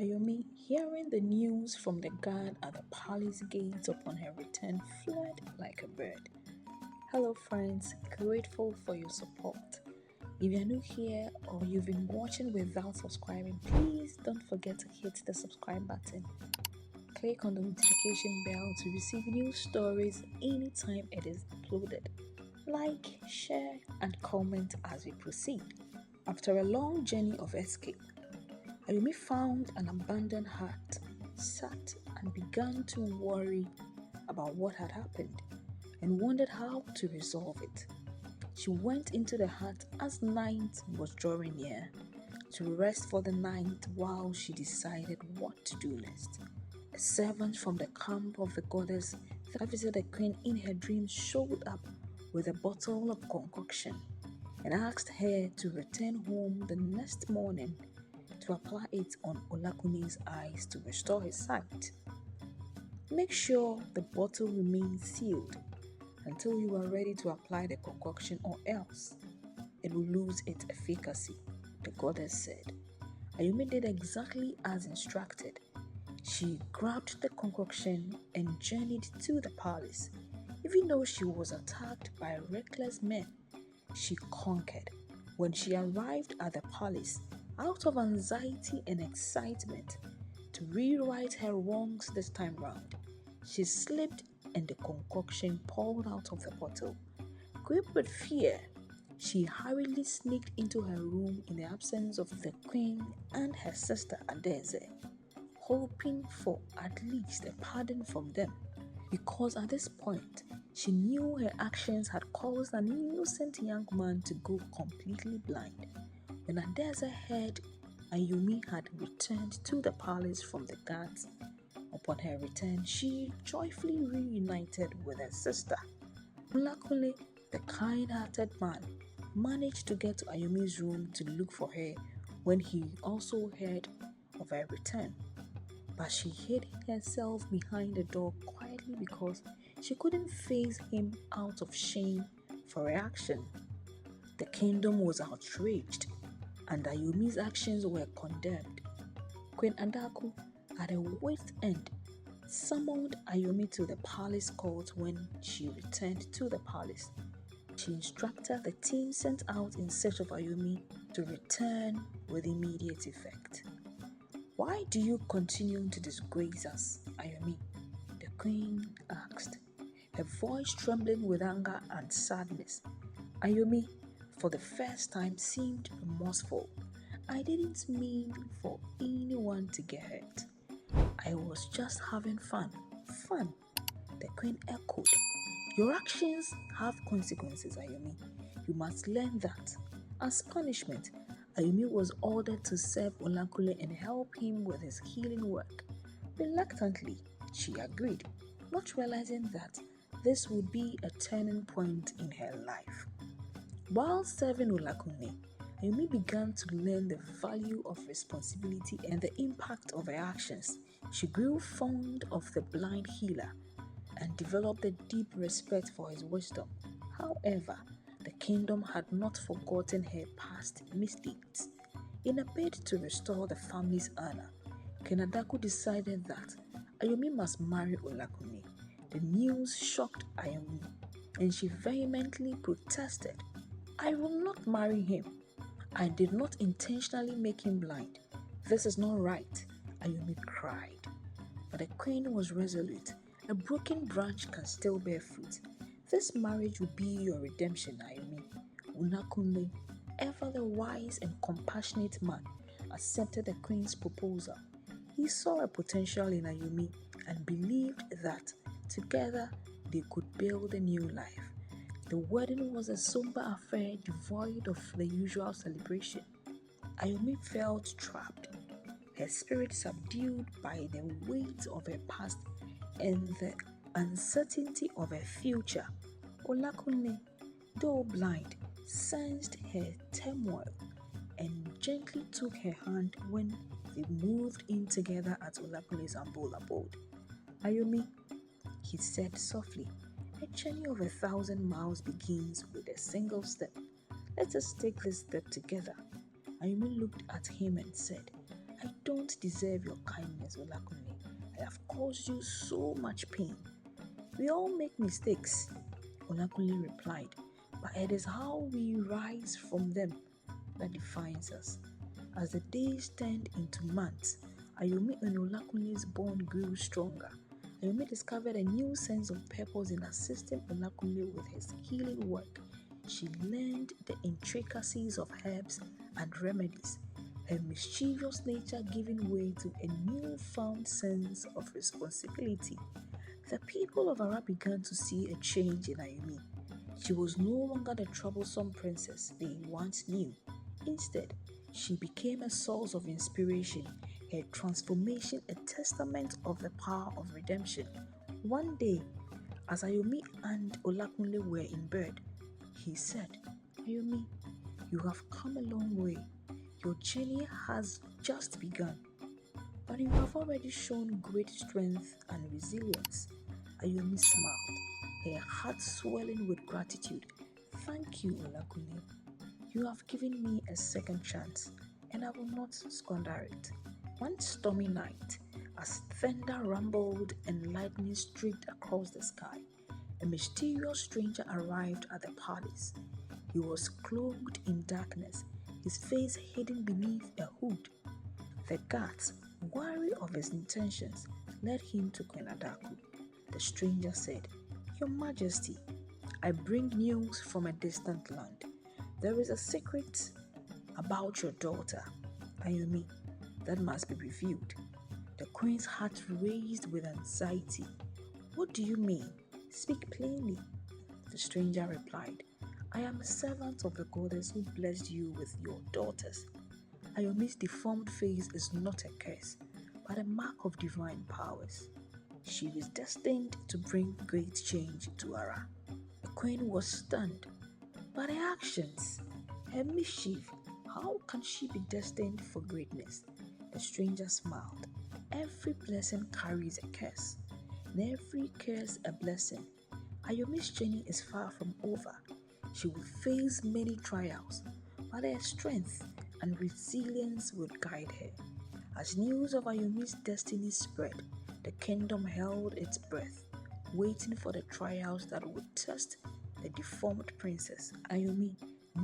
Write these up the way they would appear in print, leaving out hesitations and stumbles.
Ayomi, hearing the news from the guard at the palace gates upon her return, fled like a bird. Hello, friends, grateful for your support. If you're new here or you've been watching without subscribing, please don't forget to hit the subscribe button. Click on the notification bell to receive new stories anytime it is uploaded. Like, share, and comment as we proceed. After a long journey of escape, Ayomi found an abandoned hut, sat and began to worry about what had happened and wondered how to resolve it. She went into the hut as night was drawing near to rest for the night while she decided what to do next. A servant from the camp of the goddess that visited the queen in her dreams showed up with a bottle of concoction and asked her to return home the next morning to apply it on Olakune's eyes to restore his sight. Make sure the bottle remains sealed until you are ready to apply the concoction, or else it will lose its efficacy, the goddess said. Ayomi did exactly as instructed. She grabbed the concoction and journeyed to the palace. Even though she was attacked by reckless men, she conquered. When she arrived at the palace, out of anxiety and excitement to rewrite her wrongs this time round, she slipped and the concoction poured out of the bottle. Gripped with fear, she hurriedly sneaked into her room in the absence of the queen and her sister Adeze, hoping for at least a pardon from them, because at this point she knew her actions had caused an innocent young man to go completely blind. When Adeze heard Ayomi had returned to the palace from the guards, upon her return, she joyfully reunited with her sister. Luckily, the kind-hearted man managed to get to Ayomi's room to look for her when he also heard of her return. But she hid herself behind the door quietly because she couldn't face him out of shame for her action. The kingdom was outraged, and Ayomi's actions were condemned. Queen Adaku, at her wit's end, summoned Ayomi to the palace court. When she returned to the palace, she instructed the team sent out in search of Ayomi to return with immediate effect. "Why do you continue to disgrace us, Ayomi?" the queen asked, her voice trembling with anger and sadness. Ayomi, for the first time, seemed remorseful. "I didn't mean for anyone to get hurt. I was just having fun." "Fun?" the queen echoed. "Your actions have consequences, Ayomi. You must learn that." As punishment, Ayomi was ordered to serve Olankule and help him with his healing work. Reluctantly, she agreed, not realizing that this would be a turning point in her life. While serving Olakune, Ayomi began to learn the value of responsibility and the impact of her actions. She grew fond of the blind healer and developed a deep respect for his wisdom. However, the kingdom had not forgotten her past misdeeds. In a bid to restore the family's honor, Kenadaku decided that Ayomi must marry Olakune. The news shocked Ayomi, and she vehemently protested. "I will not marry him. I did not intentionally make him blind. This is not right," Ayomi cried. But the queen was resolute. "A broken branch can still bear fruit. This marriage will be your redemption, Ayomi." Unakunle, ever the wise and compassionate man, accepted the queen's proposal. He saw a potential in Ayomi and believed that together they could build a new life. The wedding was a somber affair devoid of the usual celebration. Ayomi felt trapped, her spirit subdued by the weight of her past and the uncertainty of her future. Olakunle, though blind, sensed her turmoil and gently took her hand when they moved in together at Olakune's humble abode. "Ayomi," he said softly, "a journey of 1,000 miles begins with a single step. Let us take this step together." Ayomi looked at him and said, I don't deserve your kindness, Olakunle. I have caused you so much pain. We all make mistakes, Olakunle replied, but it is how we rise from them that defines us. As the days turned into months, Ayomi and Olakunle's bond grew stronger. Ayomi discovered a new sense of purpose in assisting Olakunle with his healing work. She learned the intricacies of herbs and remedies, her mischievous nature giving way to a newfound sense of responsibility. The people of Ara began to see a change in Ayomi. She was no longer the troublesome princess they once knew. Instead, she became a source of inspiration, her transformation a testament of the power of redemption. One day, as Ayomi and Olakunle were in bed, he said, Ayomi, you have come a long way. Your journey has just begun, but you have already shown great strength and resilience. Ayomi smiled, her heart swelling with gratitude. Thank you, Olakunle. You have given me a second chance, and I will not squander it. One stormy night, as thunder rumbled and lightning streaked across the sky, a mysterious stranger arrived at the palace. He was cloaked in darkness, his face hidden beneath a hood. The guards, wary of his intentions, led him to Queen Adaku. The stranger said, Your Majesty, I bring news from a distant land. There is a secret about your daughter, Ayomi, that must be revealed. The queen's heart raised with anxiety. What do you mean? Speak plainly. The stranger replied, I am a servant of the goddess who blessed you with your daughters. Ayomi's deformed face is not a curse, but a mark of divine powers. She is destined to bring great change to Ara. The queen was stunned. But her actions, her mischief, how can she be destined for greatness? The stranger smiled. Every blessing carries a curse, and every curse a blessing. Ayomi's journey is far from over. She will face many trials, but her strength and resilience will guide her. As news of Ayomi's destiny spread, the kingdom held its breath, waiting for the trials that would test the deformed princess. Ayomi,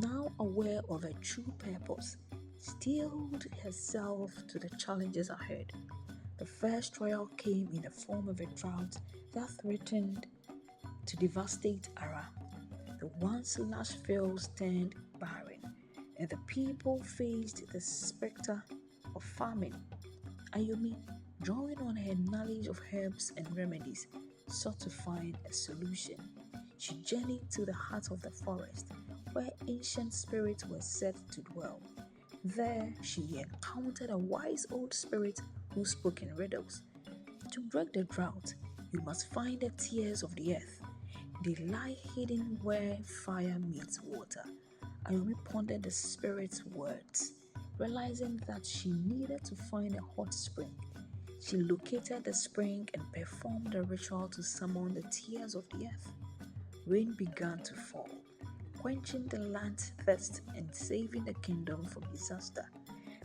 now aware of her true purpose, steeled herself to the challenges ahead. The first trial came in the form of a drought that threatened to devastate Ara. The once lush fields turned barren, and the people faced the specter of famine. Ayomi, drawing on her knowledge of herbs and remedies, sought to find a solution. She journeyed to the heart of the forest, where ancient spirits were said to dwell. There, she encountered a wise old spirit who spoke in riddles. To break the drought, you must find the tears of the earth. They lie hidden where fire meets water. Ayomi pondered the spirit's words, realizing that she needed to find a hot spring. She located the spring and performed a ritual to summon the tears of the earth. Rain began to fall, quenching the land's thirst and saving the kingdom from disaster.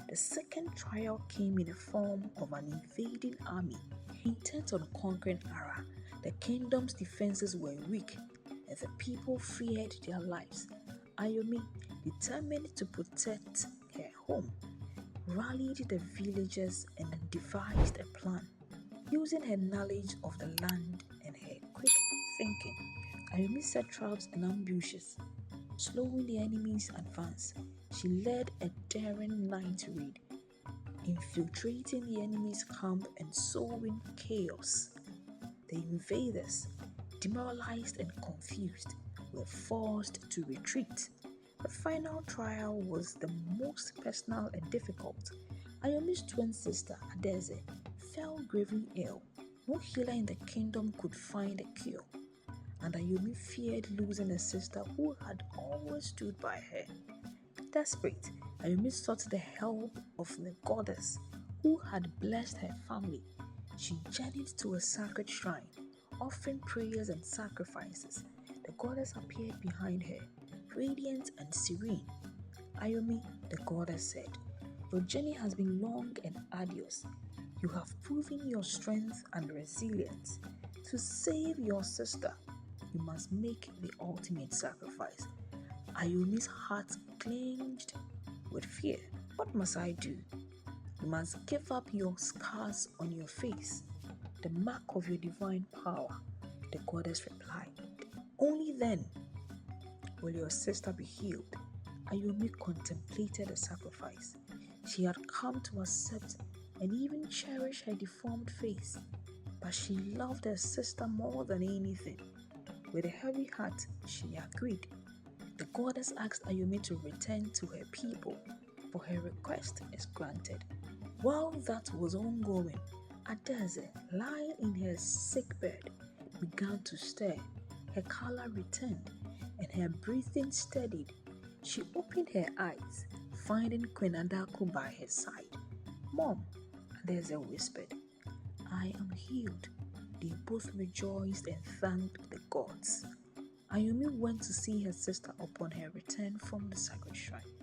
The second trial came in the form of an invading army. Intent on conquering Ara, the kingdom's defenses were weak, and the people feared their lives. Ayomi, determined to protect her home, rallied the villagers and devised a plan. Using her knowledge of the land and her quick thinking, Ayomi set traps and ambushes, slowing the enemy's advance. She led a daring night raid, infiltrating the enemy's camp and sowing chaos. The invaders, demoralized and confused, were forced to retreat. The final trial was the most personal and difficult. Ayomi's twin sister, Adeze, fell gravely ill. No healer in the kingdom could find a cure, and Ayomi feared losing a sister who had always stood by her. Desperate, Ayomi sought the help of the goddess who had blessed her family. She journeyed to a sacred shrine, offering prayers and sacrifices. The goddess appeared behind her, radiant and serene. Ayomi, the goddess said, Your journey has been long and arduous. You have proven your strength and resilience. To save your sister, you must make the ultimate sacrifice. Ayomi's heart clenched with fear. What must I do? You must give up your scars on your face, the mark of your divine power, the goddess replied. Only then will your sister be healed. Ayomi contemplated the sacrifice. She had come to accept and even cherish her deformed face, but she loved her sister more than anything. With a heavy heart, she agreed. The goddess asked Ayomi to return to her people, for her request is granted. While that was ongoing, Adeze, lying in her sick bed, began to stir. Her color returned and her breathing steadied. She opened her eyes, finding Queen Adaku by her side. "Mom," Adeze whispered, "I am healed." They both rejoiced and thanked the gods. Ayomi went to see her sister upon her return from the sacred shrine.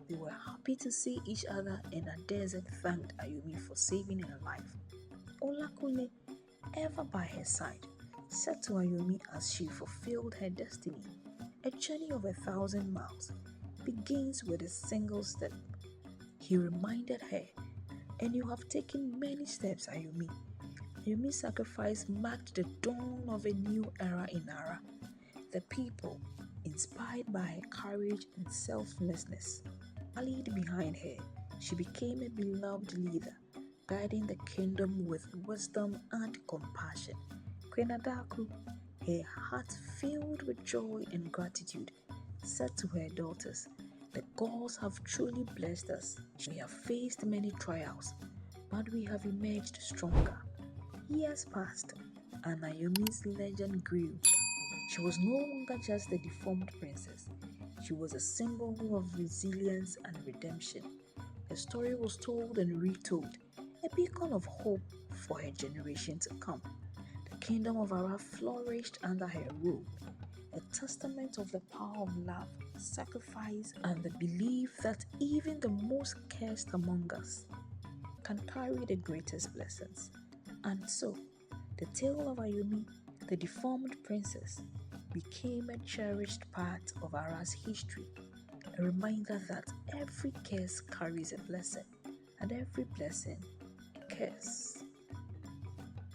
They were happy to see each other, and Adeze thanked Ayomi for saving her life. Olakunle, ever by her side, said to Ayomi as she fulfilled her destiny, "A journey of 1,000 miles begins with a single step." He reminded her, "And you have taken many steps, Ayomi." Ayomi's sacrifice marked the dawn of a new era in Ara. The people, inspired by her courage and selflessness, rallied behind her. She became a beloved leader, guiding the kingdom with wisdom and compassion. Queen Adaku, her heart filled with joy and gratitude, said to her daughters, "The gods have truly blessed us. We have faced many trials, but we have emerged stronger." Years passed, and Naomi's legend grew. She was no longer just a deformed princess. She was a symbol of resilience and redemption. Her story was told and retold, a beacon of hope for her generation to come. The kingdom of Ara flourished under her rule, a testament of the power of love, sacrifice, and the belief that even the most cursed among us can carry the greatest blessings. And so, the tale of Ayomi, the deformed princess, became a cherished part of Ara's history, a reminder that every curse carries a blessing, and every blessing a curse.